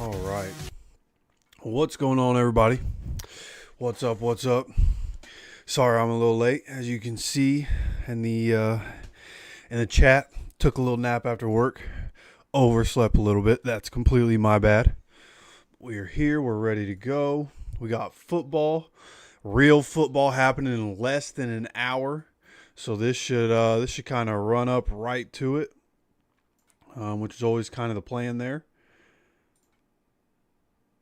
All right. What's going on, everybody? What's up? What's up? Sorry I'm a little late. As you can see in the chat, took a little nap after work. Overslept a little bit. That's completely my bad. We're here. We're ready to go. We got football, real football happening in less than an hour. So this should kind of run up right to it, which is always kind of the plan there.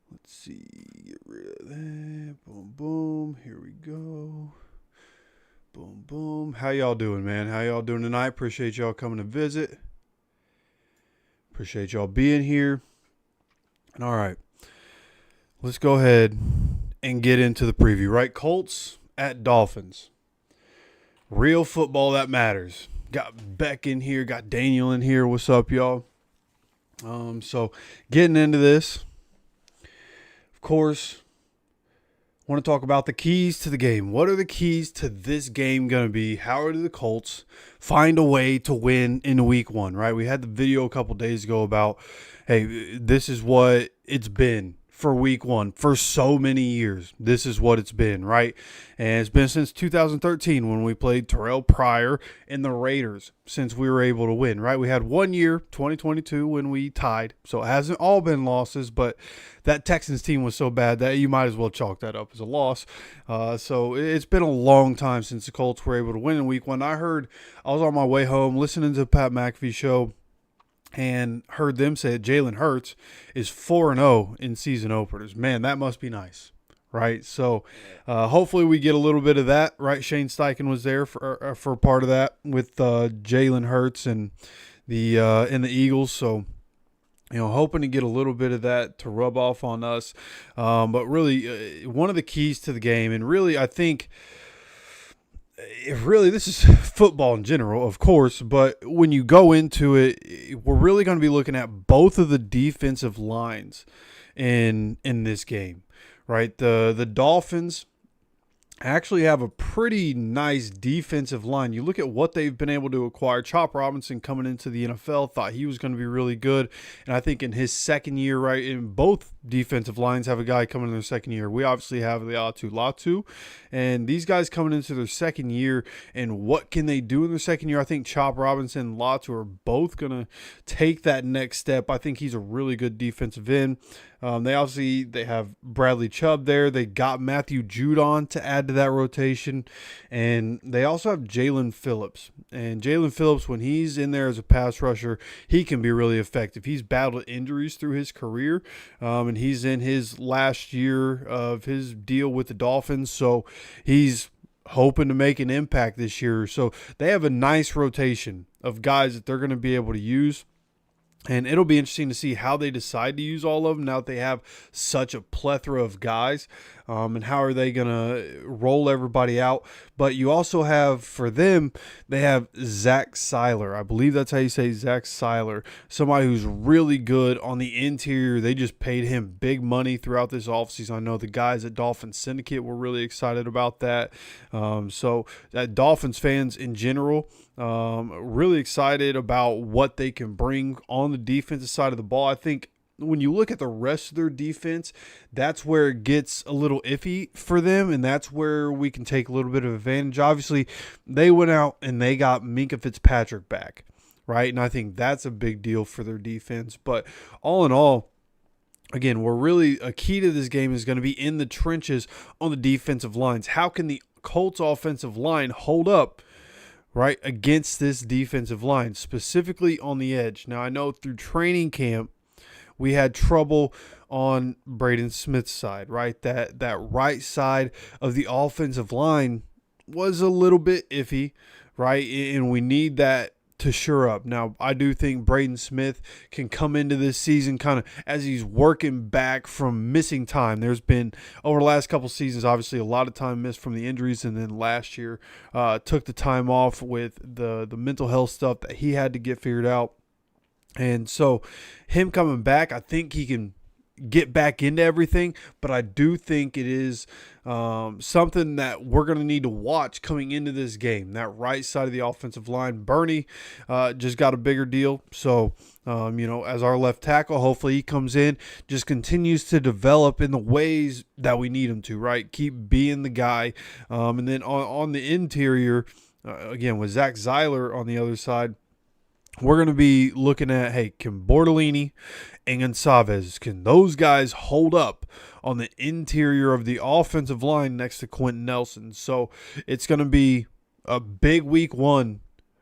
Let's see, get rid of that. Boom, boom. Here we go. Boom, boom. How y'all doing, man? How y'all doing tonight? Appreciate y'all coming to visit. Appreciate y'all being here. And all right, let's go ahead and get into the preview, right? Colts at Dolphins. Real football that matters. Got Beck in here, got Daniel in here. What's up, y'all? So getting into this. Of course, I want to talk about the keys to the game. What are the keys to this game going to be? How are the Colts find a way to win in week one, right? We had the video a couple days ago about, hey, this is what it's been for week one for so many years. This is what it's been, right? And it's been since 2013 when we played Terrell Pryor and the Raiders since we were able to win, right? We had 1 year, 2022, when we tied. So it hasn't all been losses, but that Texans team was so bad that you might as well chalk that up as a loss. So it's been a long time since the Colts were able to win in week one. I was on my way home listening to the Pat McAfee show and heard them say that Jalen Hurts is 4-0 in season openers. Man, that must be nice, right? So hopefully we get a little bit of that, right? Shane Steichen was there for part of that with Jalen Hurts and the Eagles. So, hoping to get a little bit of that to rub off on us. But really, one of the keys to the game, and really I think – this is football in general, of course, but when you go into it, we're really going to be looking at both of the defensive lines in this game, right? The Dolphins actually have a pretty nice defensive line. You look at what they've been able to acquire. Chop Robinson coming into the NFL, thought he was going to be really good. And I think in his second year, right, in both defensive lines have a guy coming in their second year. We obviously have the Latu. And these guys coming into their second year, and what can they do in their second year? I think Chop Robinson and Latu are both going to take that next step. I think he's a really good defensive end. They have Bradley Chubb there. They got Matthew Judon to add to that rotation. And they also have Jalen Phillips. And Jalen Phillips, when he's in there as a pass rusher, he can be really effective. He's battled injuries through his career, and he's in his last year of his deal with the Dolphins. So he's hoping to make an impact this year. So they have a nice rotation of guys that they're going to be able to use. And it'll be interesting to see how they decide to use all of them now that they have such a plethora of guys, and how are they going to roll everybody out. But you also have, for them, they have Zach Seiler. I believe that's how you say Zach Seiler, somebody who's really good on the interior. They just paid him big money throughout this offseason. I know the guys at Dolphins Syndicate were really excited about that. So that Dolphins fans in general, really excited about what they can bring on the defensive side of the ball. I think when you look at the rest of their defense, that's where it gets a little iffy for them, and that's where we can take a little bit of advantage. Obviously, they went out and they got Minkah Fitzpatrick back, right? And I think that's a big deal for their defense. But all in all, again, a key to this game is going to be in the trenches on the defensive lines. How can the Colts offensive line hold up, right, against this defensive line, specifically on the edge? Now, I know through training camp, we had trouble on Braden Smith's side, right? That right side of the offensive line was a little bit iffy, right? And we need that to shore up. Now, I do think Braden Smith can come into this season kind of as he's working back from missing time. There's been, over the last couple seasons, obviously a lot of time missed from the injuries, and then last year took the time off with the mental health stuff that he had to get figured out. And so him coming back, I think he can get back into everything, but I do think it is something that we're going to need to watch coming into this game. That right side of the offensive line, Bernie just got a bigger deal. So, as our left tackle, hopefully he comes in, just continues to develop in the ways that we need him to, right? Keep being the guy. And then on the interior, again, with Zach Zeiler on the other side, we're going to be looking at, hey, can Bortolini and Gonçalves, can those guys hold up on the interior of the offensive line next to Quentin Nelson? So it's going to be a big week one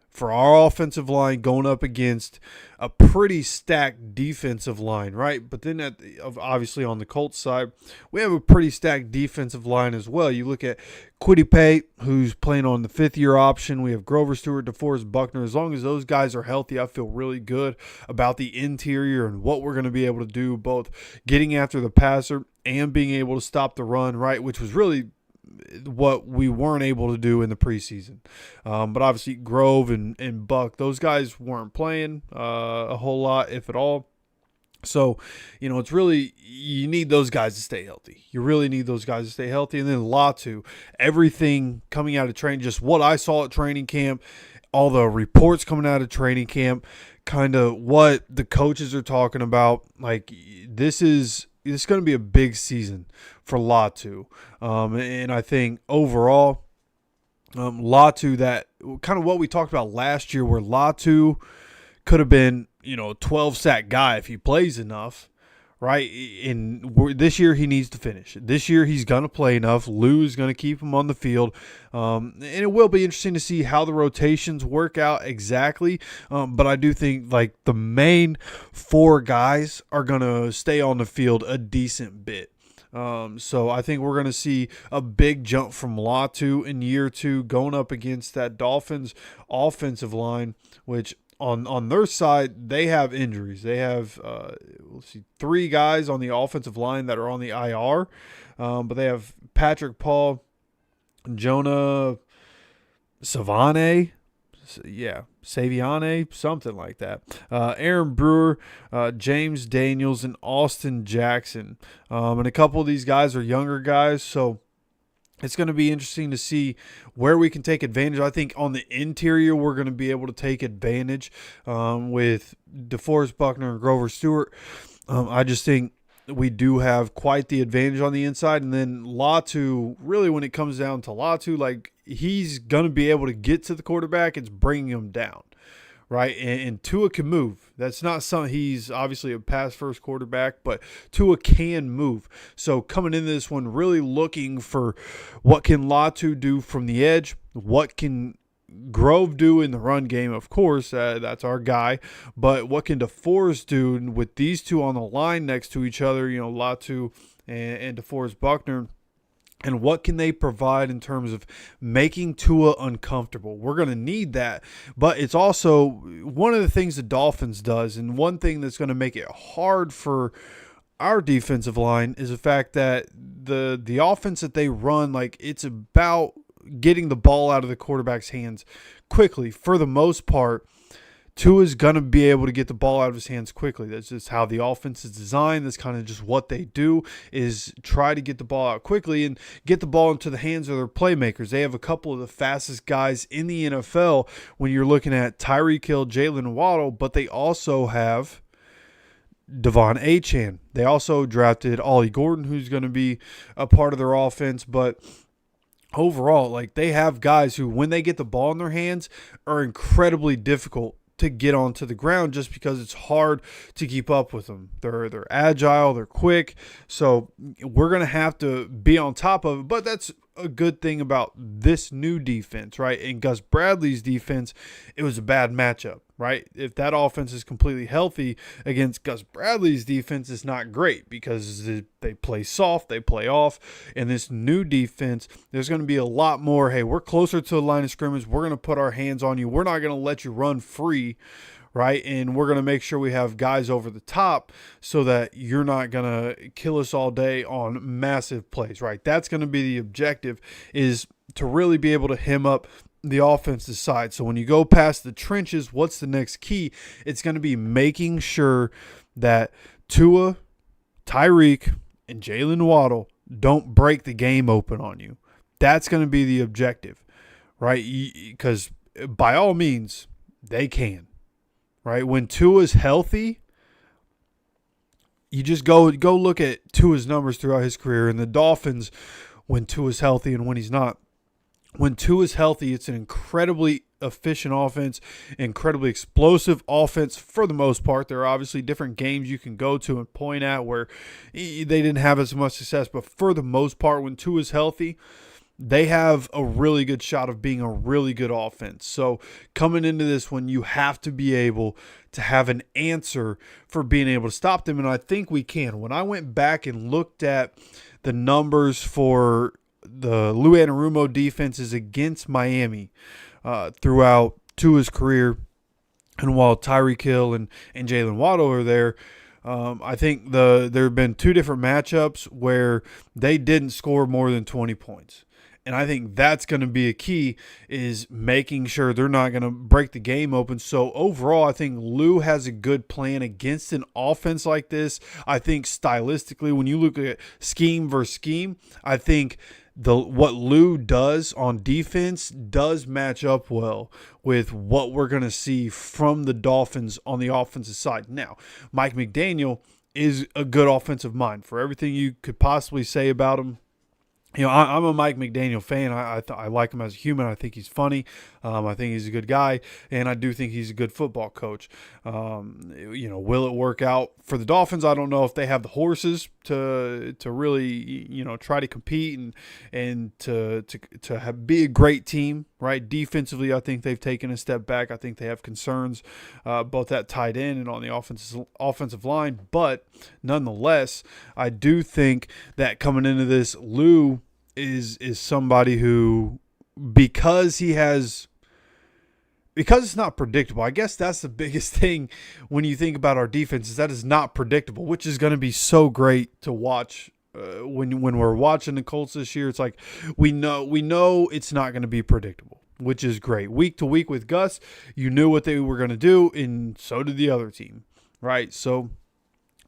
for our offensive line going up against a pretty stacked defensive line, right? But then obviously on the Colts side, we have a pretty stacked defensive line as well. You look at Kwity Paye, who's playing on the fifth-year option. We have Grover Stewart, DeForest Buckner. As long as those guys are healthy, I feel really good about the interior and what we're going to be able to do, both getting after the passer and being able to stop the run, right, which was really what we weren't able to do in the preseason. But obviously Grove and Buck, those guys weren't playing a whole lot, if at all. So, it's really, you need those guys to stay healthy. You really need those guys to stay healthy. And then Latu, everything coming out of training, just what I saw at training camp, all the reports coming out of training camp, kind of what the coaches are talking about. Like, this is going to be a big season for Latu. And I think overall, Latu, that kind of what we talked about last year, where Latu could have been, a 12-sack guy if he plays enough, right? This year he needs to finish. This year he's going to play enough. Lou is going to keep him on the field. And it will be interesting to see how the rotations work out exactly. But I do think like the main four guys are going to stay on the field a decent bit. So I think we're going to see a big jump from Latu in year two going up against that Dolphins offensive line, which on their side, they have injuries. They have, three guys on the offensive line that are on the IR. But they have Patrick Paul, Jonah Saviane, something like that. Aaron Brewer, James Daniels, and Austin Jackson. And a couple of these guys are younger guys, so it's going to be interesting to see where we can take advantage. I think on the interior, we're going to be able to take advantage with DeForest Buckner and Grover Stewart. I just think we do have quite the advantage on the inside. And then Latu, really when it comes down to Latu, like he's going to be able to get to the quarterback. It's bringing him down. Right, and Tua can move. That's not something, he's obviously a pass-first quarterback, but Tua can move. So coming into this one, really looking for what can Latu do from the edge, what can Grove do in the run game, of course, that's our guy, but what can DeForest do with these two on the line next to each other, Latu and DeForest Buckner. And what can they provide in terms of making Tua uncomfortable? We're going to need that. But it's also one of the things the Dolphins does, and one thing that's going to make it hard for our defensive line is the fact that the offense that they run, like it's about getting the ball out of the quarterback's hands quickly. For the most part, Tua's going to be able to get the ball out of his hands quickly. That's just how the offense is designed. That's kind of just what they do, is try to get the ball out quickly and get the ball into the hands of their playmakers. They have a couple of the fastest guys in the NFL when you're looking at Tyreek Hill, Jalen Waddle, but they also have Devon Achane. They also drafted Ollie Gordon, who's going to be a part of their offense, but overall, like they have guys who, when they get the ball in their hands, are incredibly difficult to get onto the ground just because it's hard to keep up with them. They're agile, they're quick, so we're going to have to be on top of it. But that's a good thing about this new defense, right? In Gus Bradley's defense, it was a bad matchup, right? If that offense is completely healthy against Gus Bradley's defense, it's not great because they play soft, they play off. And this new defense, there's going to be a lot more, hey, we're closer to the line of scrimmage, we're going to put our hands on you, we're not going to let you run free, right? And we're going to make sure we have guys over the top so that you're not going to kill us all day on massive plays, right? That's going to be the objective, is to really be able to hem up the offensive side. So when you go past the trenches, what's the next key? It's going to be making sure that Tua Tyreek and Jalen Waddle don't break the game open on you. That's going to be the objective, right? Because by all means, they can, right? When Tua's healthy, you just go look at Tua's numbers throughout his career, and the Dolphins, when Tua's healthy and when he's not. When Tua's healthy, it's an incredibly efficient offense, incredibly explosive offense for the most part. There are obviously different games you can go to and point at where they didn't have as much success, but for the most part, when Tua's healthy, they have a really good shot of being a really good offense. So coming into this one, you have to be able to have an answer for being able to stop them, and I think we can. When I went back and looked at the numbers for the Lou Anarumo defenses against Miami throughout Tua's career, and while Tyreek Hill and Jalen Waddle are there, I think there have been two different matchups where they didn't score more than 20 points. And I think that's going to be a key, is making sure they're not going to break the game open. So overall, I think Lou has a good plan against an offense like this. I think stylistically, when you look at scheme versus scheme, I think what Lou does on defense does match up well with what we're going to see from the Dolphins on the offensive side. Now, Mike McDaniel is a good offensive mind. For everything you could possibly say about him, I'm a Mike McDaniel fan. I like him as a human. I think he's funny. I think he's a good guy, and I do think he's a good football coach. Will it work out for the Dolphins? I don't know if they have the horses to really try to compete and to be a great team, right? Defensively, I think they've taken a step back. I think they have concerns both at tight end and on the offensive line, but nonetheless, I do think that coming into this, Lou is somebody who, because it's not predictable. I guess that's the biggest thing when you think about our defense, is that it's not predictable, which is going to be so great to watch when we're watching the Colts this year. It's like we know it's not going to be predictable, which is great. Week to week with Gus, you knew what they were going to do, and so did the other team, right? So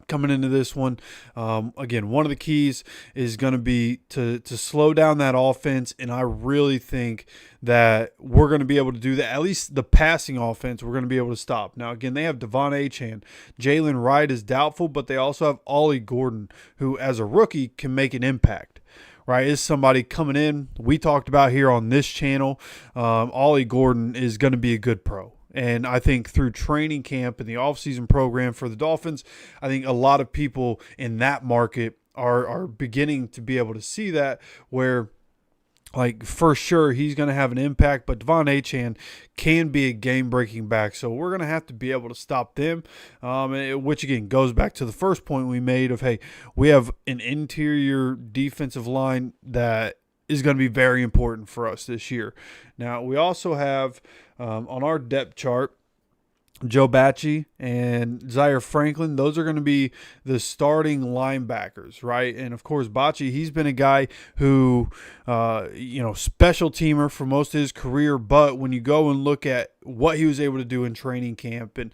coming into this one, again, one of the keys is going to be to slow down that offense, and I really think that we're going to be able to do that. At least the passing offense, we're going to be able to stop. Now, again, they have Devon Achane. Jalen Wright is doubtful, but they also have Ollie Gordon, who as a rookie can make an impact. Right, is somebody coming in. We talked about here on this channel. Ollie Gordon is going to be a good pro. And I think through training camp and the offseason program for the Dolphins, I think a lot of people in that market are beginning to be able to see that, where, like, for sure he's going to have an impact, but Devon Achane can be a game-breaking back. So we're going to have to be able to stop them, which, again, goes back to the first point we made of, hey, we have an interior defensive line that is going to be very important for us this year. Now, we also have on our depth chart, Joe Bacci and Zaire Franklin. Those are going to be the starting linebackers, right? And, of course, Bacci, he's been a guy who, special teamer for most of his career. But when you go and look at what he was able to do in training camp and,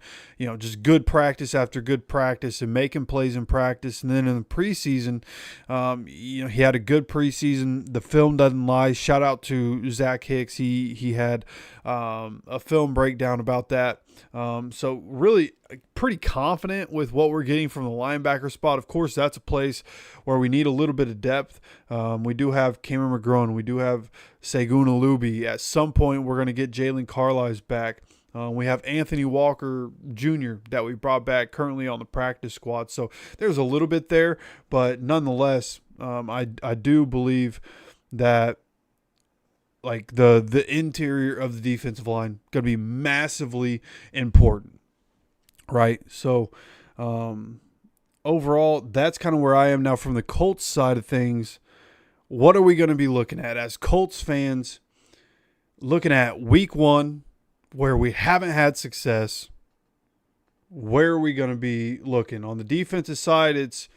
just good practice after good practice and making plays in practice. And then in the preseason, he had a good preseason. The film doesn't lie. Shout out to Zach Hicks. He had a film breakdown about that. So really pretty confident with what we're getting from the linebacker spot. Of course, that's a place where we need a little bit of depth. We do have Cameron McGrone. We do have Segun Alubi. At some point, we're going to get Jalen Carlisle back. We have Anthony Walker Jr. that we brought back, currently on the practice squad. So there's a little bit there, but nonetheless, I do believe that, like, the interior of the defensive line going to be massively important, right? So overall, that's kind of where I am now from the Colts side of things. What are we going to be looking at as Colts fans? Looking at week one, where we haven't had success. Where are we going to be looking? On the defensive side, it's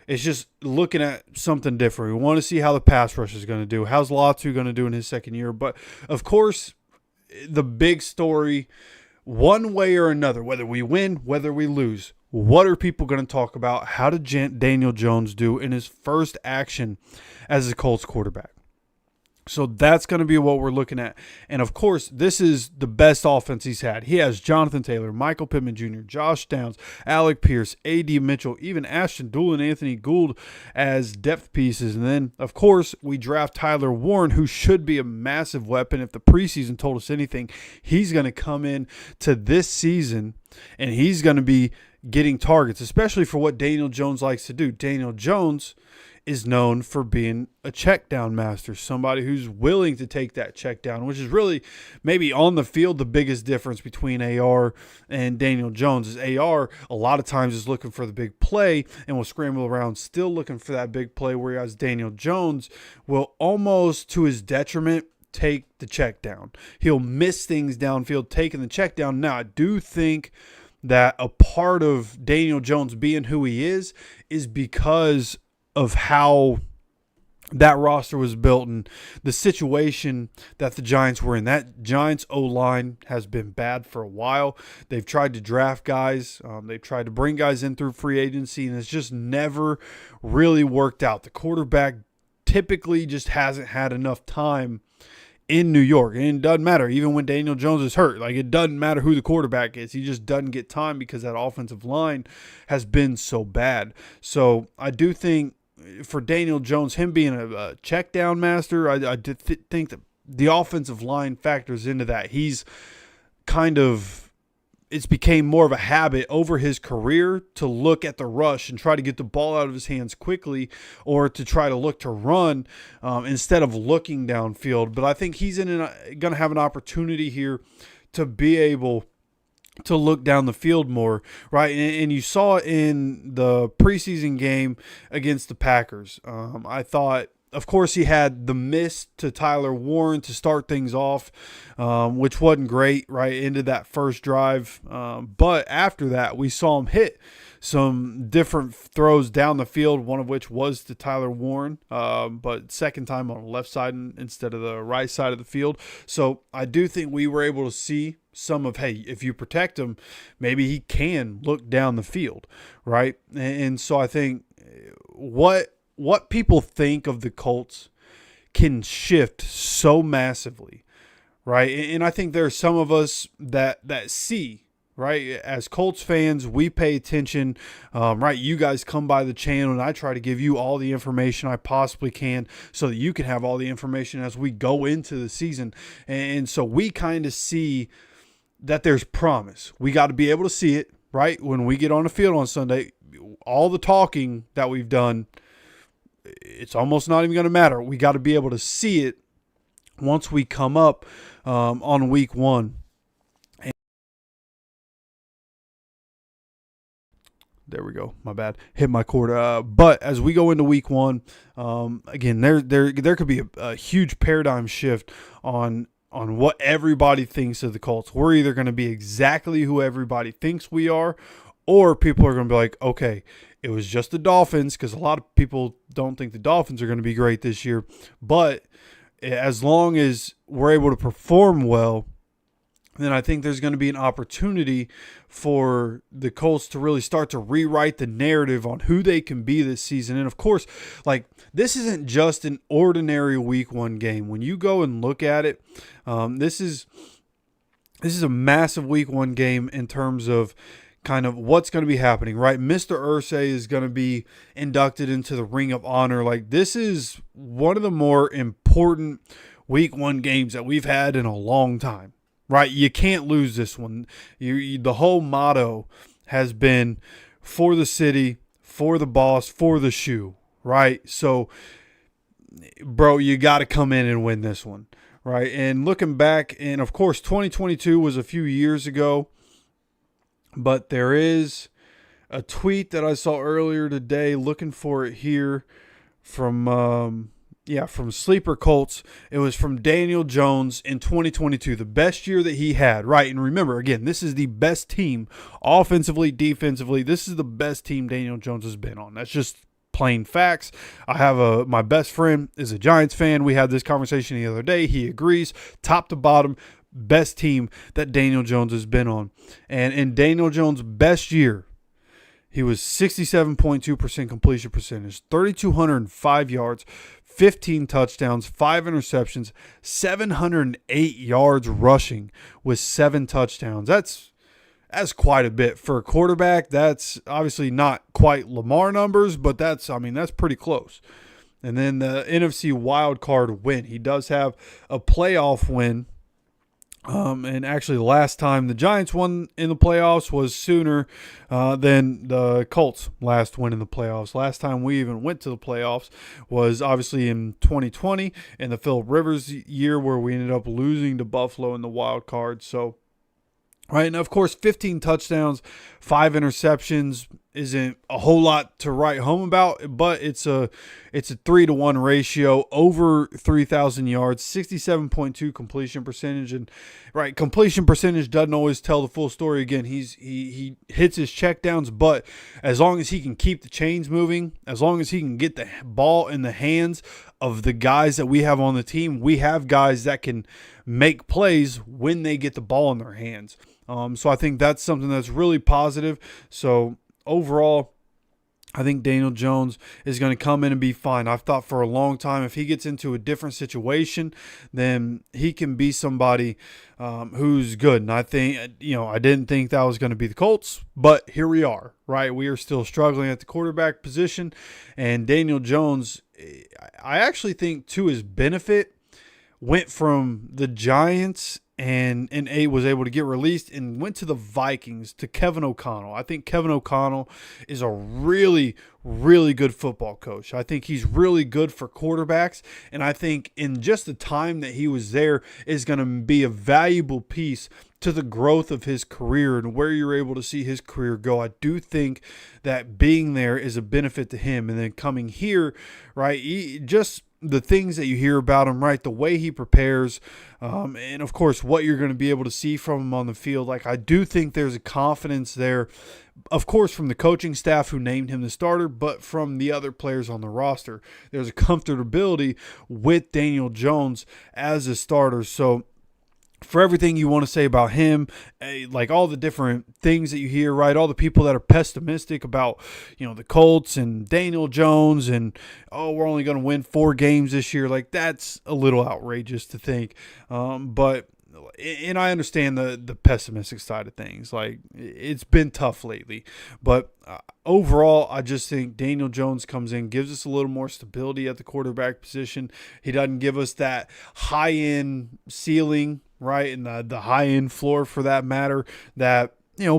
just looking at something different. We want to see how the pass rush is going to do. How's Latu going to do in his second year? But, of course, the big story, one way or another, whether we win, whether we lose, What are people going to talk about? How did Daniel Jones do in his first action as a Colts quarterback? So that's going to be what we're looking at. And, of course, this is the best offense he's had. He has Jonathan Taylor, Michael Pittman Jr., Josh Downs, Alec Pierce, A.D. Mitchell, even Ashton Dulin, Anthony Gould as depth pieces. And then, of course, we draft Tyler Warren, who should be a massive weapon. If the preseason told us anything, he's going to come in to this season, and he's going to be getting targets, especially for what Daniel Jones likes to do. Daniel Jones is known for being a check down master, somebody who's willing to take that check down, which is really maybe on the field the biggest difference between AR and Daniel Jones. Is AR a lot of times is looking for the big play and will scramble around still looking for that big play, whereas Daniel Jones will almost to his detriment take the check down. He'll miss things downfield taking the check down. Now, I do think that a part of Daniel Jones being who he is because of how that roster was built and the situation that the Giants were in. That Giants O-line has been bad for a while. They've tried to draft guys. They've tried to bring guys in through free agency, and it's just never really worked out. The quarterback typically just hasn't had enough time in New York. And it doesn't matter. Even when Daniel Jones is hurt, like, it doesn't matter who the quarterback is. He just doesn't get time because that offensive line has been so bad. So I do think for Daniel Jones, him being a check down master, I think that the offensive line factors into that. He's it's became more of a habit over his career to look at the rush and try to get the ball out of his hands quickly, or to try to look to run instead of looking downfield. But I think he's going to have an opportunity here to be able to look down the field more, right? And you saw in the preseason game against the Packers. I thought, of course, he had the miss to Tyler Warren to start things off, which wasn't great, right, into that first drive. But after that, we saw him hit some different throws down the field, one of which was to Tyler Warren, but second time on the left side instead of the right side of the field. So I do think we were able to see some of, hey, if you protect him, maybe he can look down the field, right? And so I think what people think of the Colts can shift so massively, right? And I think there are some of us that see, right? As Colts fans, we pay attention, right? You guys come by the channel, and I try to give you all the information I possibly can so that you can have all the information as we go into the season. And so we kind of see that there's promise. We got to be able to see it, right? When we get on the field on Sunday, all the talking that we've done, it's almost not even going to matter. We got to be able to see it once we come up on week one. There we go. My bad. Hit my cord. But as we go into week one, again, there could be a huge paradigm shift on what everybody thinks of the Colts. We're either going to be exactly who everybody thinks we are, or people are going to be like, okay, it was just the Dolphins, because a lot of people don't think the Dolphins are going to be great this year. But as long as we're able to perform well, then I think there's going to be an opportunity for the Colts to really start to rewrite the narrative on who they can be this season. And, of course, like, this isn't just an ordinary week one game. When you go and look at it, this is a massive week one game in terms of kind of what's going to be happening, right? Mr. Irsay is going to be inducted into the Ring of Honor. Like, this is one of the more important week one games that we've had in a long time. Right, you can't lose this one. The whole motto has been for the city, for the boss, for the shoe. Right, so, bro, you got to come in and win this one. Right, and looking back, and of course, 2022 was a few years ago, but there is a tweet that I saw earlier today. Looking for it here from Sleeper Colts. It was from Daniel Jones in 2022, the best year that he had, right? And remember, again, this is the best team offensively, defensively. This is the best team Daniel Jones has been on. That's just plain facts. I have my best friend is a Giants fan. We had this conversation the other day. He agrees, top to bottom, best team that Daniel Jones has been on. And in Daniel Jones' best year, He was 67.2% completion percentage, 3,205 yards, 15 touchdowns, 5 interceptions, 708 yards rushing with 7 touchdowns. That's quite a bit for a quarterback. That's obviously not quite Lamar numbers, but that's pretty close. And then the NFC wild card win. He does have a playoff win. And actually, the last time the Giants won in the playoffs was sooner than the Colts' last win in the playoffs. Last time we even went to the playoffs was obviously in 2020 in the Phillip Rivers year, where we ended up losing to Buffalo in the wild card. So, right, and of course, 15 touchdowns, 5 interceptions isn't a whole lot to write home about, but it's a 3-to-1 ratio, over 3,000 yards, 67.2 completion percentage, and right, completion percentage doesn't always tell the full story. Again, he hits his checkdowns, but as long as he can keep the chains moving, as long as he can get the ball in the hands of the guys that we have on the team, we have guys that can make plays when they get the ball in their hands. So I think that's something that's really positive. So overall, I think Daniel Jones is going to come in and be fine. I've thought for a long time, if he gets into a different situation, then he can be somebody who's good. And I think, I didn't think that was going to be the Colts, but here we are, right? We are still struggling at the quarterback position. And Daniel Jones, I actually think to his benefit, went from the Giants and was able to get released and went to the Vikings, to Kevin O'Connell. I think Kevin O'Connell is a really, really good football coach. I think he's really good for quarterbacks, and I think in just the time that he was there is going to be a valuable piece to the growth of his career and where you're able to see his career go. I do think that being there is a benefit to him, and then coming here, right, just the things that you hear about him, right, the way he prepares, and of course what you're going to be able to see from him on the field. Like, I do think there's a confidence there, of course, from the coaching staff who named him the starter, but from the other players on the roster. There's a comfortability with Daniel Jones as a starter. So for everything you want to say about him, like all the different things that you hear, right, all the people that are pessimistic about, the Colts and Daniel Jones and, we're only going to win 4 games this year, like that's a little outrageous to think. But I understand the pessimistic side of things. Like, it's been tough lately. But overall, I just think Daniel Jones comes in, gives us a little more stability at the quarterback position. He doesn't give us that high-end ceiling, right, and the high-end floor for that matter, that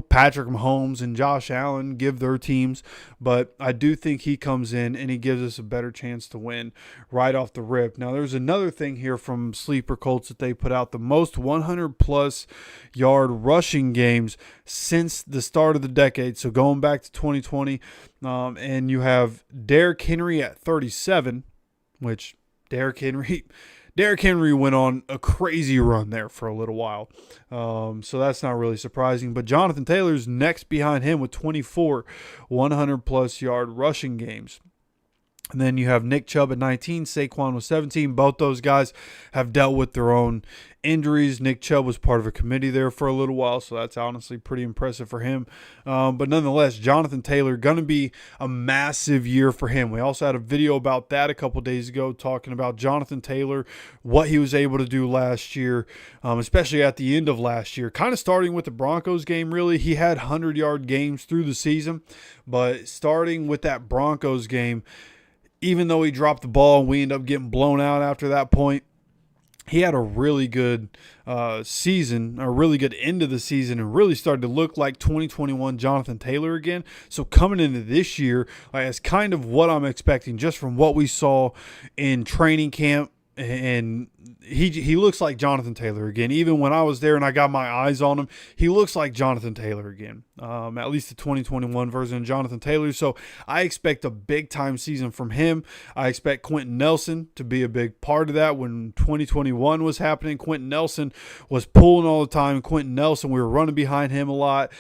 Patrick Mahomes and Josh Allen give their teams. But I do think he comes in and he gives us a better chance to win right off the rip. Now, there's another thing here from Sleeper Colts that they put out: the most 100-plus yard rushing games since the start of the decade. So going back to 2020, and you have Derrick Henry at 37, which Derrick Henry went on a crazy run there for a little while. So that's not really surprising. But Jonathan Taylor's next behind him with 24 100-plus yard rushing games. And then you have Nick Chubb at 19, Saquon with 17. Both those guys have dealt with their own injuries. Nick Chubb was part of a committee there for a little while, so that's honestly pretty impressive for him. But nonetheless, Jonathan Taylor, going to be a massive year for him. We also had a video about that a couple days ago, talking about Jonathan Taylor, what he was able to do last year, especially at the end of last year. Kind of starting with the Broncos game, really. He had 100-yard games through the season, but starting with that Broncos game, even though he dropped the ball and we ended up getting blown out after that point, he had a really good season, a really good end of the season, and really started to look like 2021 Jonathan Taylor again. So coming into this year, that's kind of what I'm expecting just from what we saw in training camp. And he looks like Jonathan Taylor again. Even when I was there and I got my eyes on him, he looks like Jonathan Taylor again, at least the 2021 version of Jonathan Taylor. So I expect a big-time season from him. I expect Quentin Nelson to be a big part of that. When 2021 was happening, Quentin Nelson was pulling all the time. Quentin Nelson, we were running behind him a lot.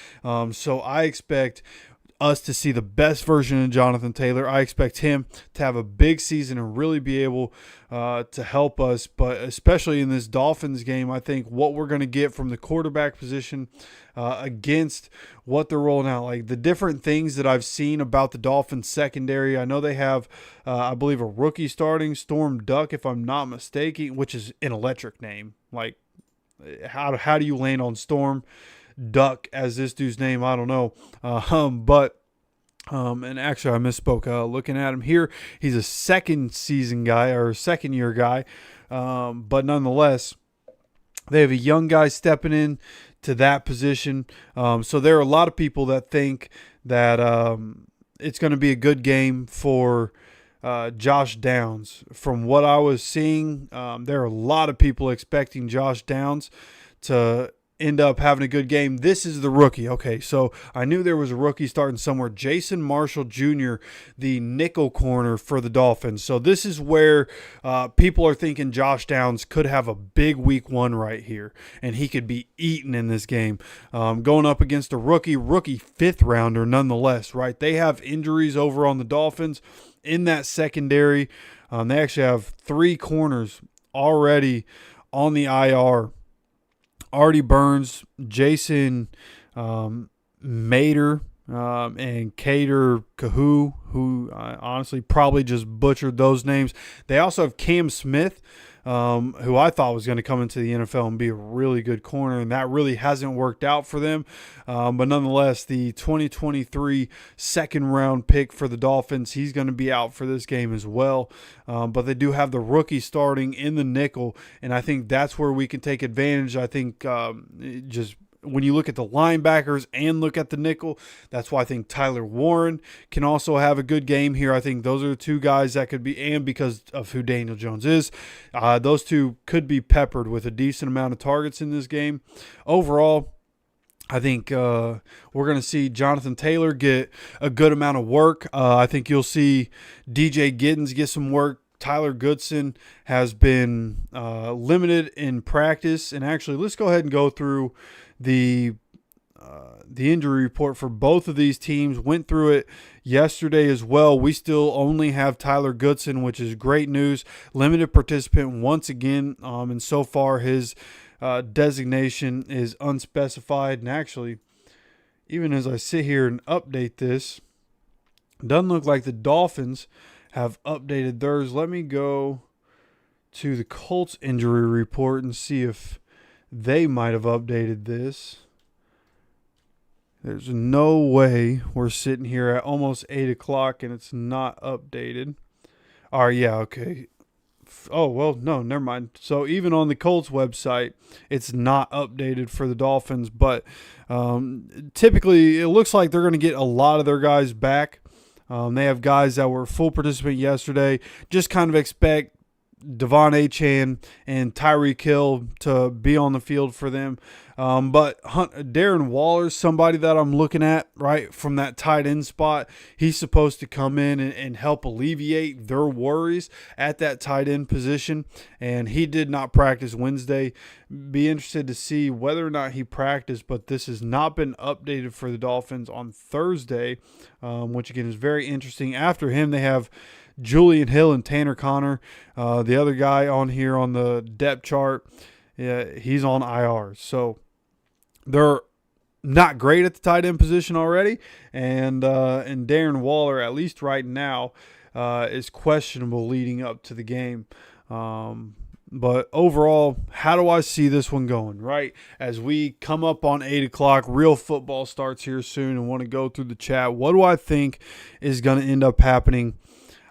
So I expect us to see the best version of Jonathan Taylor. I expect him to have a big season and really be able to help us. But especially in this Dolphins game, I think what we're going to get from the quarterback position against what they're rolling out, like the different things that I've seen about the Dolphins secondary. I know they have, I believe, a rookie starting, Storm Duck, if I'm not mistaken, which is an electric name. Like, how do you land on Storm Duck as this dude's name? I don't know. And actually I misspoke. Looking at him here, he's a second year guy. But nonetheless, they have a young guy stepping in to that position. So there are a lot of people that think that it's going to be a good game for Josh Downs. From what I was seeing, there are a lot of people expecting Josh Downs to end up having a good game. This is the rookie. Okay, so I knew there was a rookie starting somewhere. Jason Marshall Jr., the nickel corner for the Dolphins. So this is where people are thinking Josh Downs could have a big week one right here, and he could be eaten in this game. Going up against a rookie fifth rounder nonetheless, right? They have injuries over on the Dolphins in that secondary. They actually have 3 corners already on the IR. Artie Burns, Jason Mater, and Cater Kahoo, who honestly probably just butchered those names. They also have Cam Smith, who I thought was going to come into the NFL and be a really good corner, and that really hasn't worked out for them. But nonetheless, the 2023 second-round pick for the Dolphins, he's going to be out for this game as well. But they do have the rookie starting in the nickel, and I think that's where we can take advantage. I think just when you look at the linebackers and look at the nickel, that's why I think Tyler Warren can also have a good game here. I think those are the 2 guys that could be, and because of who Daniel Jones is, those 2 could be peppered with a decent amount of targets in this game. Overall, I think we're going to see Jonathan Taylor get a good amount of work. I think you'll see DJ Giddens get some work. Tyler Goodson has been limited in practice. And actually, let's go ahead and go through the injury report for both of these teams. Went through it yesterday as well. We still only have Tyler Goodson, which is great news. Limited participant once again, and so far his designation is unspecified. And actually, even as I sit here and update this, it doesn't look like the Dolphins have updated theirs. Let me go to the Colts injury report and see if they might have updated this. There's no way we're sitting here at almost 8 o'clock and it's not updated. All right, yeah, okay. Oh, well, no, never mind. So even on the Colts website, it's not updated for the Dolphins. But typically, it looks like they're going to get a lot of their guys back. They have guys that were full participant yesterday. Just kind of expect Devon Achane and Tyreek Hill to be on the field for them. But Darren Waller's somebody that I'm looking at, right, from that tight end spot. He's supposed to come in and help alleviate their worries at that tight end position. And he did not practice Wednesday. Be interested to see whether or not he practiced, but this has not been updated for the Dolphins on Thursday, which again is very interesting. After him, they have Julian Hill and Tanner Connor. The other guy on here on the depth chart, he's on IR. So they're not great at the tight end position already. And Darren Waller, at least right now, is questionable leading up to the game. But overall, how do I see this one going, right? As we come up on 8 o'clock, real football starts here soon and want to go through the chat. What do I think is going to end up happening?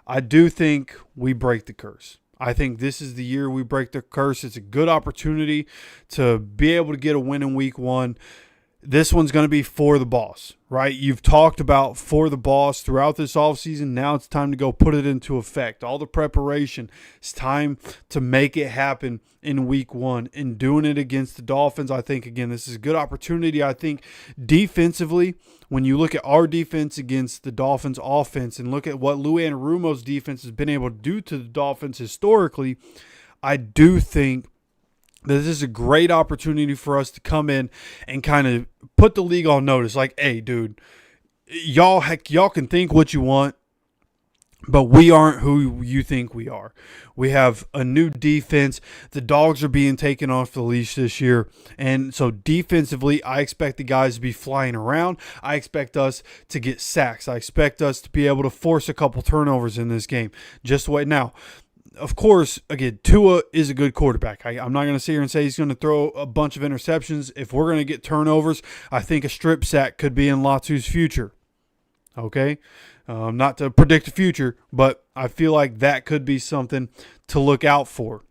I do think we break the curse. I think this is the year we break the curse. It's a good opportunity to be able to get a win in week one. This one's going to be for the boss, right? You've talked about for the boss throughout this offseason. Now it's time to go put it into effect. All the preparation. It's time to make it happen in week one. And doing it against the Dolphins, I think, again, this is a good opportunity. I think defensively, when you look at our defense against the Dolphins offense and look at what Lou Anarumo's defense has been able to do to the Dolphins historically, I do think this is a great opportunity for us to come in and kind of put the league on notice. Like, hey, dude, y'all can think what you want, but we aren't who you think we are. We have a new defense. The dogs are being taken off the leash this year. And so defensively, I expect the guys to be flying around. I expect us to get sacks. I expect us to be able to force a couple turnovers in this game. Just wait now. Of course, again, Tua is a good quarterback. I'm not going to sit here and say he's going to throw a bunch of interceptions. If we're going to get turnovers, I think a strip sack could be in Latu's future. Okay? Not to predict the future, but I feel like that could be something to look out for.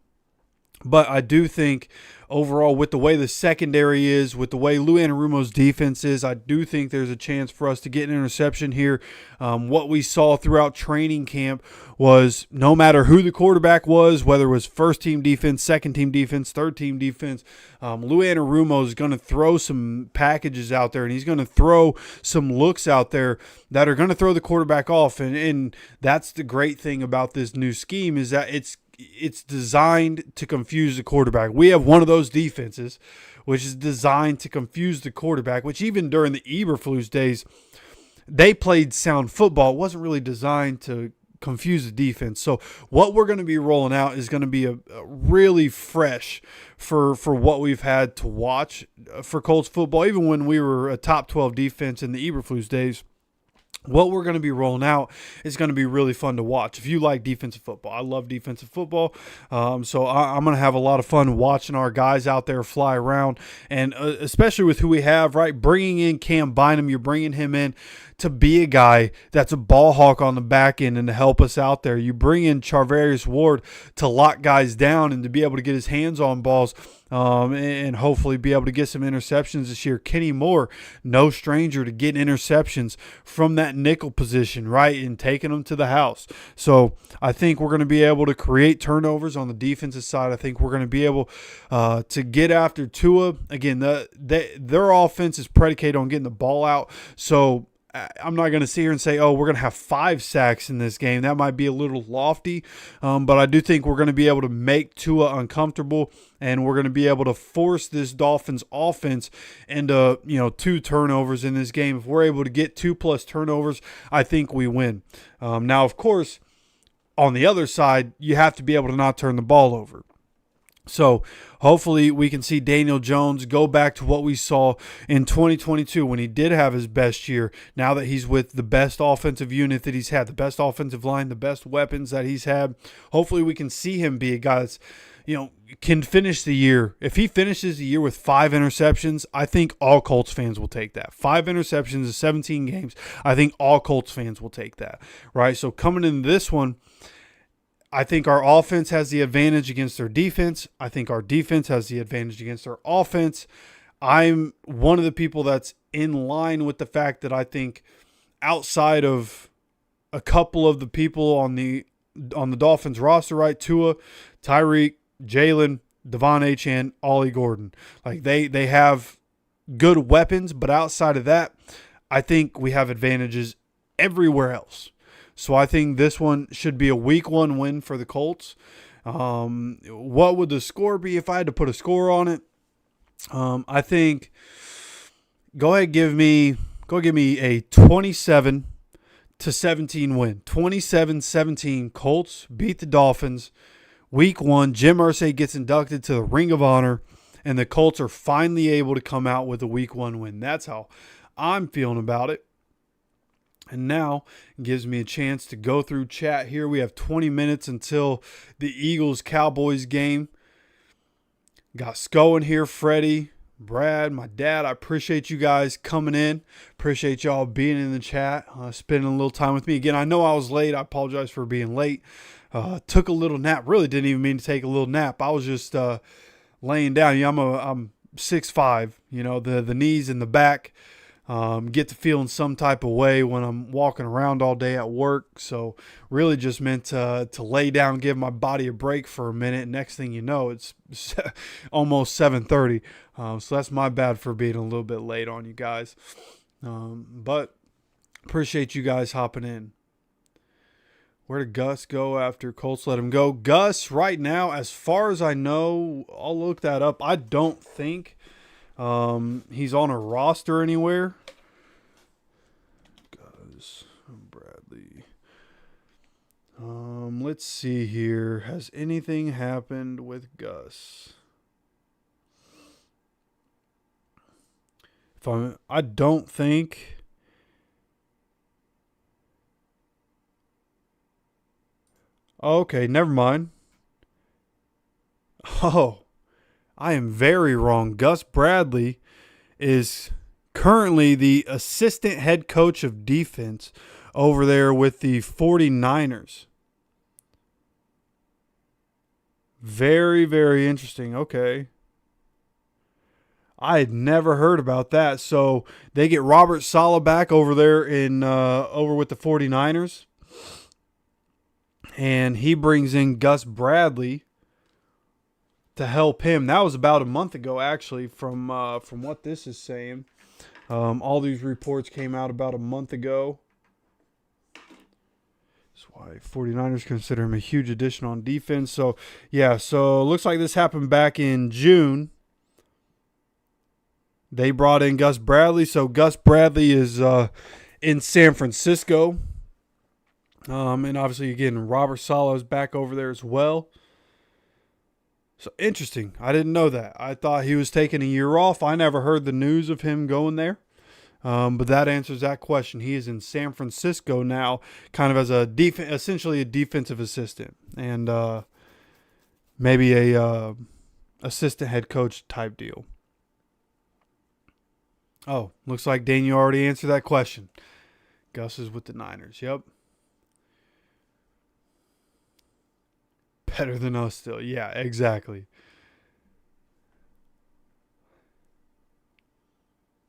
But I do think overall, with the way the secondary is, with the way Lou Anarumo's defense is, I do think there's a chance for us to get an interception here. What we saw throughout training camp was no matter who the quarterback was, whether it was first-team defense, second-team defense, third-team defense, Lou Anarumo is going to throw some packages out there, and he's going to throw some looks out there that are going to throw the quarterback off. And that's the great thing about this new scheme is that it's designed to confuse the quarterback. We have one of those defenses which is designed to confuse the quarterback, which even during the Eberflus days, they played sound football. It wasn't really designed to confuse the defense. So what we're going to be rolling out is going to be a really fresh for what we've had to watch for Colts football, even when we were a top 12 defense in the Eberflus days. What we're going to be rolling out is going to be really fun to watch. If you like defensive football, I love defensive football. So I'm going to have a lot of fun watching our guys out there fly around, and especially with who we have, right? Bringing in Cam Bynum, you're bringing him in to be a guy that's a ball hawk on the back end and to help us out there. You bring in Charvarius Ward to lock guys down and to be able to get his hands on balls. And hopefully be able to get some interceptions this year. Kenny Moore, no stranger to getting interceptions from that nickel position, right, and taking them to the house. So I think we're going to be able to create turnovers on the defensive side. I think we're going to be able to get after Tua. Again, their offense is predicated on getting the ball out. So I'm not going to sit here and say, oh, we're going to have 5 sacks in this game. That might be a little lofty, but I do think we're going to be able to make Tua uncomfortable, and we're going to be able to force this Dolphins offense into 2 turnovers in this game. If we're able to get 2+ turnovers, I think we win. Now, of course, on the other side, you have to be able to not turn the ball over. So hopefully we can see Daniel Jones go back to what we saw in 2022 when he did have his best year. Now that he's with the best offensive unit that he's had, the best offensive line, the best weapons that he's had, hopefully we can see him be a guy that's, can finish the year. If he finishes the year with 5 interceptions, I think all Colts fans will take that. 5 interceptions in 17 games, I think all Colts fans will take that, right? So coming into this one, I think our offense has the advantage against their defense. I think our defense has the advantage against their offense. I'm one of the people that's in line with the fact that I think outside of a couple of the people on the Dolphins roster, right, Tua, Tyreek, Jalen, Devon Achane, Ollie Gordon, like they have good weapons, but outside of that, I think we have advantages everywhere else. So I think this one should be a week 1 win for the Colts. What would the score be if I had to put a score on it? I think go ahead give me a 27-17 win. 27-17 Colts beat the Dolphins. Week 1, Jim Irsay gets inducted to the Ring of Honor, and the Colts are finally able to come out with a Week 1 win. That's how I'm feeling about it. And now it gives me a chance to go through chat here. We have 20 minutes until the Eagles-Cowboys game. Got Sco in here, Freddie, Brad, my dad. I appreciate you guys coming in. Appreciate y'all being in the chat, spending a little time with me. Again, I know I was late. I apologize for being late. Took a little nap. Really didn't even mean to take a little nap. I was just laying down. I'm 6'5", the knees and the back. Get to feeling some type of way when I'm walking around all day at work. So really just meant to lay down, give my body a break for a minute. Next thing you know, it's almost 7:30. So that's my bad for being a little bit late on you guys. But appreciate you guys hopping in. Where did Gus go after Colts let him go? Gus, right now, as far as I know, I'll look that up. I don't think he's on a roster anywhere. Let's see here. Has anything happened with Gus? I don't think. Okay, never mind. Oh, I am very wrong. Gus Bradley is currently the assistant head coach of defense over there with the 49ers. Very, very interesting. Okay. I had never heard about that. So they get Robert Saleh back over there over with the 49ers. And he brings in Gus Bradley to help him. That was about a month ago, actually, from what this is saying. All these reports came out about a month ago. That's why 49ers consider him a huge addition on defense. So, yeah, so it looks like this happened back in June. They brought in Gus Bradley. So Gus Bradley is in San Francisco. And obviously, again, Robert Saleh is back over there as well. So interesting. I didn't know that. I thought he was taking a year off. I never heard the news of him going there. But that answers that question. He is in San Francisco now, kind of as essentially a defensive assistant, and maybe a assistant head coach type deal. Oh, looks like Daniel already answered that question. Gus is with the Niners. Yep. Better than us still. Yeah, exactly.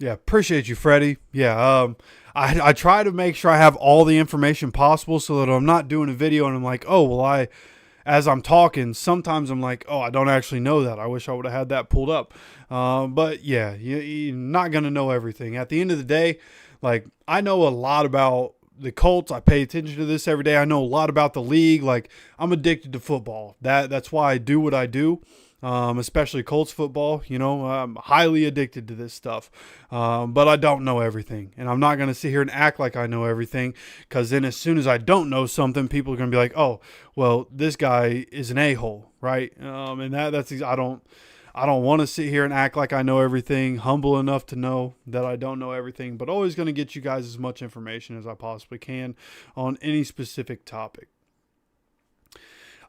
Yeah, appreciate you, Freddie. Yeah, I try to make sure I have all the information possible so that I'm not doing a video and I'm like, oh, well, as I'm talking, sometimes I'm like, oh, I don't actually know that. I wish I would have had that pulled up. But yeah, you're not going to know everything. At the end of the day, like, I know a lot about the Colts. I pay attention to this every day. I know a lot about the league. Like, I'm addicted to football. That's why I do what I do. Especially Colts football. You know, I'm highly addicted to this stuff. But I don't know everything. And I'm not going to sit here and act like I know everything, because then as soon as I don't know something, people are going to be like, oh, well, this guy is an a-hole, right? And that's I don't want to sit here and act like I know everything, humble enough to know that I don't know everything, but always going to get you guys as much information as I possibly can on any specific topic.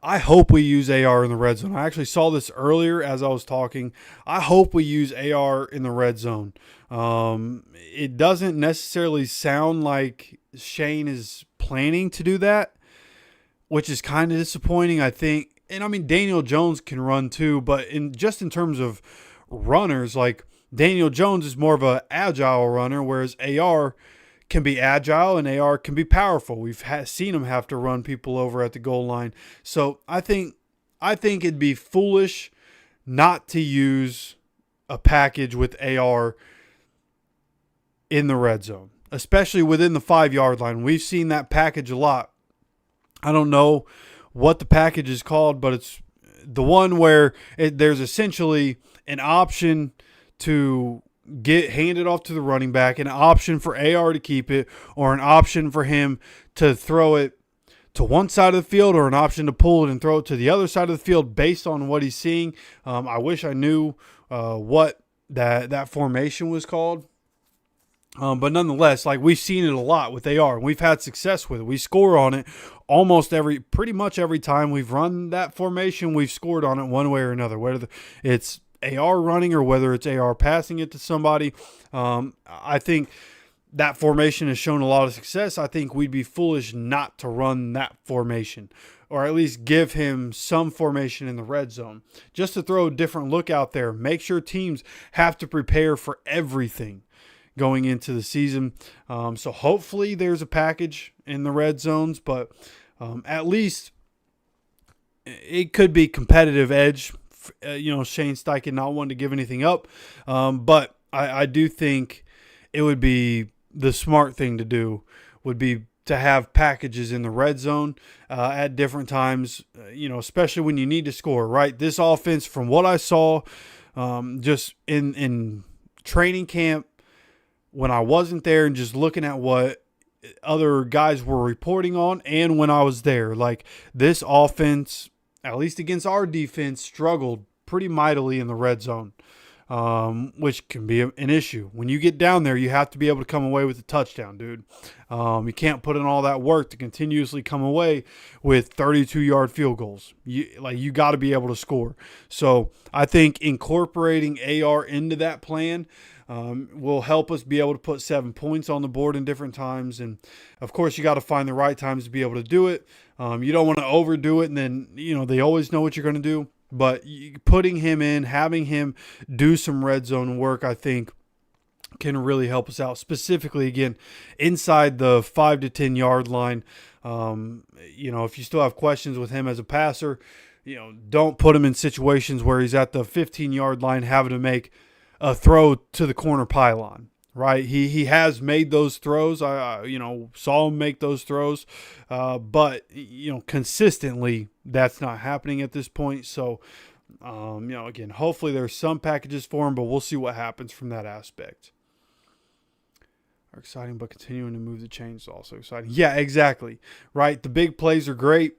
I hope we use AR in the red zone. I actually saw this earlier as I was talking. I hope we use AR in the red zone. It doesn't necessarily sound like Shane is planning to do that, which is kind of disappointing, I think. And I mean, Daniel Jones can run too, but in terms of runners, like, Daniel Jones is more of an agile runner, whereas AR can be agile and AR can be powerful. We've seen him have to run people over at the goal line. So I think it'd be foolish not to use a package with AR in the red zone, especially within the 5-yard line. We've seen that package a lot. I don't know what the package is called, but it's the one where there's essentially an option to get handed off to the running back, an option for AR to keep it, or an option for him to throw it to one side of the field, or an option to pull it and throw it to the other side of the field based on what he's seeing. I wish I knew what that formation was called. But nonetheless, like, we've seen it a lot with AR. We've had success with it. We score on it pretty much every time we've run that formation. We've scored on it one way or another, whether it's AR running or whether it's AR passing it to somebody. I think that formation has shown a lot of success. I think we'd be foolish not to run that formation, or at least give him some formation in the red zone, just to throw a different look out there. Make sure teams have to prepare for everything going into the season. So hopefully there's a package in the red zones, but at least it could be competitive edge. Shane Steichen not wanting to give anything up. But I do think it would be the smart thing to do would be to have packages in the red zone at different times, especially when you need to score, right? This offense, from what I saw just in training camp, when I wasn't there, and just looking at what other guys were reporting on and when I was there. Like, this offense, at least against our defense, struggled pretty mightily in the red zone, which can be an issue. When you get down there, you have to be able to come away with a touchdown, dude. You can't put in all that work to continuously come away with 32-yard field goals. You got to be able to score. So I think incorporating AR into that plan will help us be able to put 7 points on the board in different times. And, of course, you got to find the right times to be able to do it. You don't want to overdo it, and then, they always know what you're going to do. But putting him in, having him do some red zone work, I think can really help us out. Specifically, again, inside the 5 to 10 yard line. If you still have questions with him as a passer, don't put him in situations where he's at the 15-yard line having to make a throw to the corner pylon. Right, he has made those throws. I saw him make those throws, but consistently that's not happening at this point. So, again, hopefully there's some packages for him, but we'll see what happens from that aspect. Are exciting, but continuing to move the chains is also exciting. Yeah, exactly. Right, the big plays are great,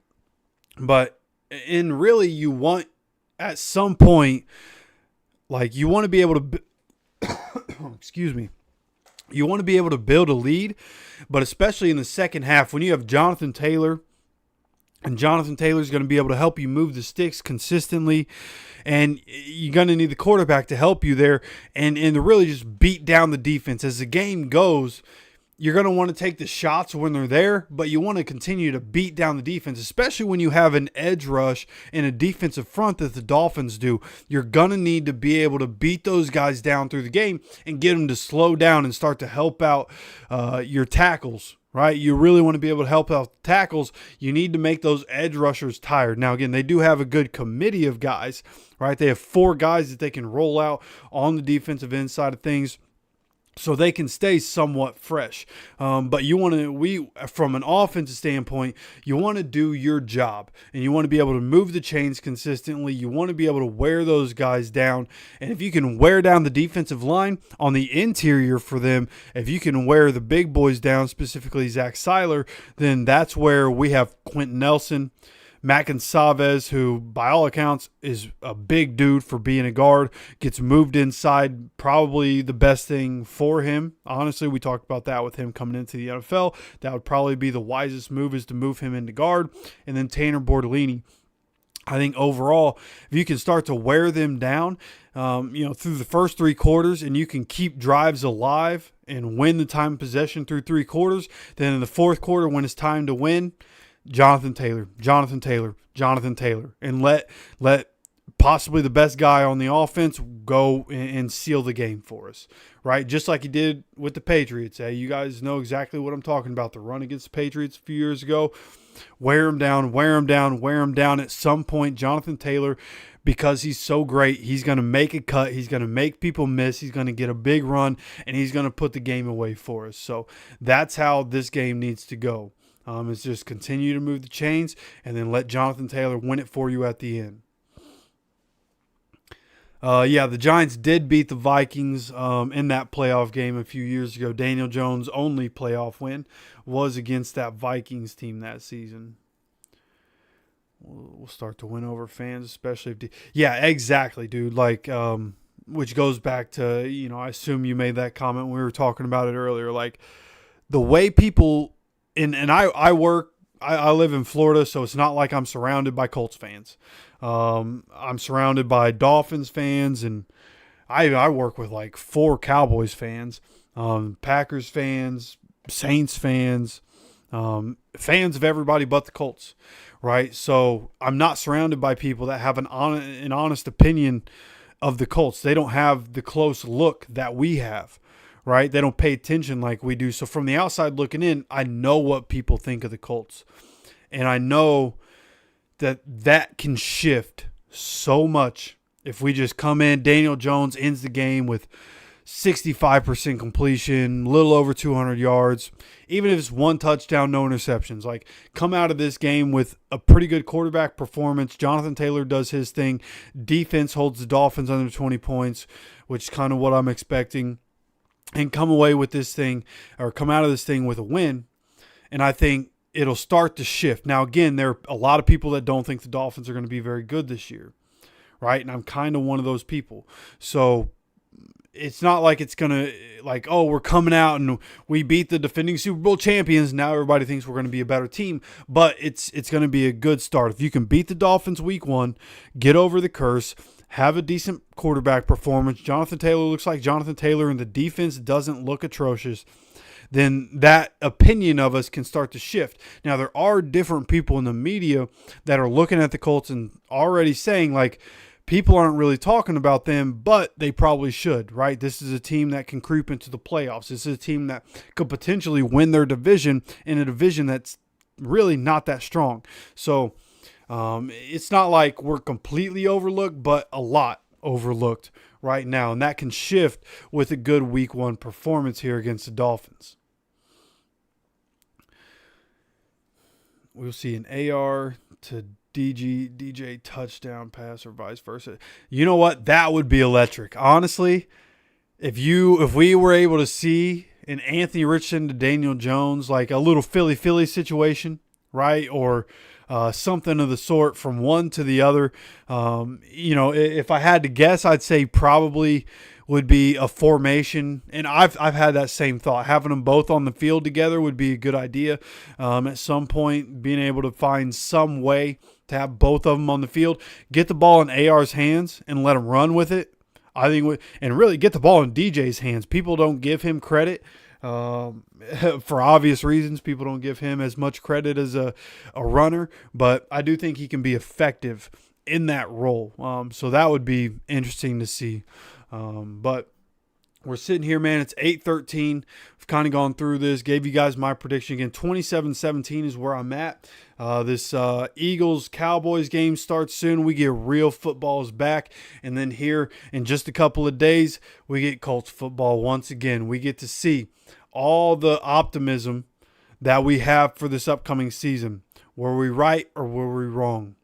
but really you want at some point, like, you want to be able to. Excuse me. You want to be able to build a lead, but especially in the second half when you have Jonathan Taylor, and Jonathan Taylor is going to be able to help you move the sticks consistently, and you're going to need the quarterback to help you there and to really just beat down the defense. As the game goes, you're going to want to take the shots when they're there, but you want to continue to beat down the defense, especially when you have an edge rush and a defensive front that the Dolphins do. You're going to need to be able to beat those guys down through the game and get them to slow down and start to help out your tackles, right? You really want to be able to help out the tackles. You need to make those edge rushers tired. Now, again, they do have a good committee of guys, right? They have 4 guys that they can roll out on the defensive end side of things, so they can stay somewhat fresh. But from an offensive standpoint, you want to do your job, and you want to be able to move the chains consistently. You want to be able to wear those guys down. And if you can wear down the defensive line on the interior for them, if you can wear the big boys down, specifically Zach Seiler, then that's where we have Quentin Nelson, Matt Gonsalves, who by all accounts is a big dude for being a guard, gets moved inside, probably the best thing for him. Honestly, we talked about that with him coming into the NFL. That would probably be the wisest move, is to move him into guard. And then Tanner Bortolini. I think overall, if you can start to wear them down, through the first 3 quarters, and you can keep drives alive and win the time of possession through 3 quarters, then in the fourth quarter, when it's time to win, Jonathan Taylor, and let possibly the best guy on the offense go and seal the game for us, right? Just like he did with the Patriots. Hey, you guys know exactly what I'm talking about. The run against the Patriots a few years ago. Wear him down. At some point, Jonathan Taylor, because he's so great, he's going to make a cut. He's going to make people miss. He's going to get a big run, and he's going to put the game away for us. So that's how this game needs to go. It's just continue to move the chains and then let Jonathan Taylor win it for you at the end. The Giants did beat the Vikings in that playoff game a few years ago. Daniel Jones' only playoff win was against that Vikings team that season. We'll start to win over fans, especially if exactly, dude. Like, which goes back to, I assume you made that comment when we were talking about it earlier. Like, the way people... And I live in Florida, so it's not like I'm surrounded by Colts fans. I'm surrounded by Dolphins fans, and I work with like 4 Cowboys fans, Packers fans, Saints fans, fans of everybody but the Colts, right? So I'm not surrounded by people that have an honest opinion of the Colts. They don't have the close look that we have. Right? They don't pay attention like we do. So from the outside looking in, I know what people think of the Colts. And I know that can shift so much if we just come in. Daniel Jones ends the game with 65% completion, a little over 200 yards. Even if it's 1 touchdown, no interceptions. Like, come out of this game with a pretty good quarterback performance. Jonathan Taylor does his thing. Defense holds the Dolphins under 20 points, which is kind of what I'm expecting. And come out of this thing with a win. And I think it'll start to shift. Now, again, there are a lot of people that don't think the Dolphins are going to be very good this year, right? And I'm kind of one of those people. So it's not like it's going to, like, oh, we're coming out and we beat the defending Super Bowl champions. Now everybody thinks we're going to be a better team. But it's going to be a good start. If you can beat the Dolphins week 1, get over the curse, have a decent quarterback performance. Jonathan Taylor looks like Jonathan Taylor and the defense doesn't look atrocious. Then that opinion of us can start to shift. Now, there are different people in the media that are looking at the Colts and already saying, like, people aren't really talking about them, but they probably should, right? This is a team that can creep into the playoffs. This is a team that could potentially win their division in a division that's really not that strong. So it's not like we're completely overlooked, but a lot overlooked right now. And that can shift with a good week 1 performance here against the Dolphins. We'll see an AR to DJ touchdown pass or vice versa. You know what? That would be electric. Honestly, if we were able to see an Anthony Richardson to Daniel Jones, like a little Philly situation, right? Or something of the sort from one to the other. If I had to guess, I'd say probably would be a formation. And I've had that same thought. Having them both on the field together would be a good idea. At some point, being able to find some way to have both of them on the field, get the ball in AR's hands and let him run with it. I think, and really get the ball in DJ's hands. People don't give him credit. For obvious reasons, people don't give him as much credit as a runner, but I do think he can be effective in that role. So that would be interesting to see. But we're sitting here, man. It's 8-13. I've kind of gone through this, gave you guys my prediction again. 27-17 is where I'm at. This Eagles-Cowboys game starts soon. We get real footballs back. And then here in just a couple of days, we get Colts football once again. We get to see all the optimism that we have for this upcoming season. Were we right or were we wrong?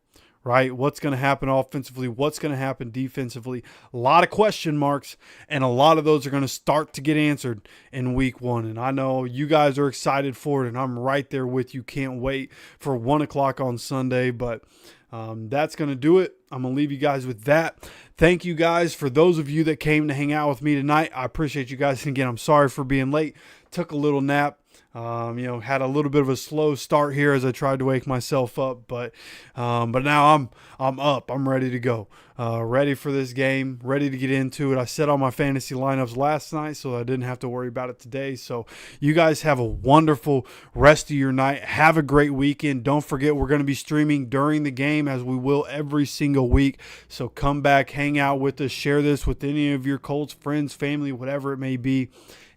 Right? What's going to happen offensively? What's going to happen defensively? A lot of question marks, and a lot of those are going to start to get answered in week 1. And I know you guys are excited for it, and I'm right there with you. Can't wait for 1 o'clock on Sunday, but that's going to do it. I'm going to leave you guys with that. Thank you guys for those of you that came to hang out with me tonight. I appreciate you guys. And again, I'm sorry for being late. Took a little nap. Had a little bit of a slow start here as I tried to wake myself up, but now I'm up. I'm ready to go. Ready for this game, ready to get into it. I set all my fantasy lineups last night, so I didn't have to worry about it today. So you guys have a wonderful rest of your night. Have a great weekend. Don't forget, we're going to be streaming during the game, as we will every single week. So come back, hang out with us, share this with any of your Colts friends, family, whatever it may be.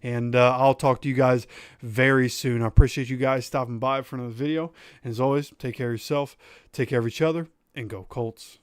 And I'll talk to you guys very soon. I appreciate you guys stopping by for another video. And as always, take care of yourself, take care of each other, and go Colts.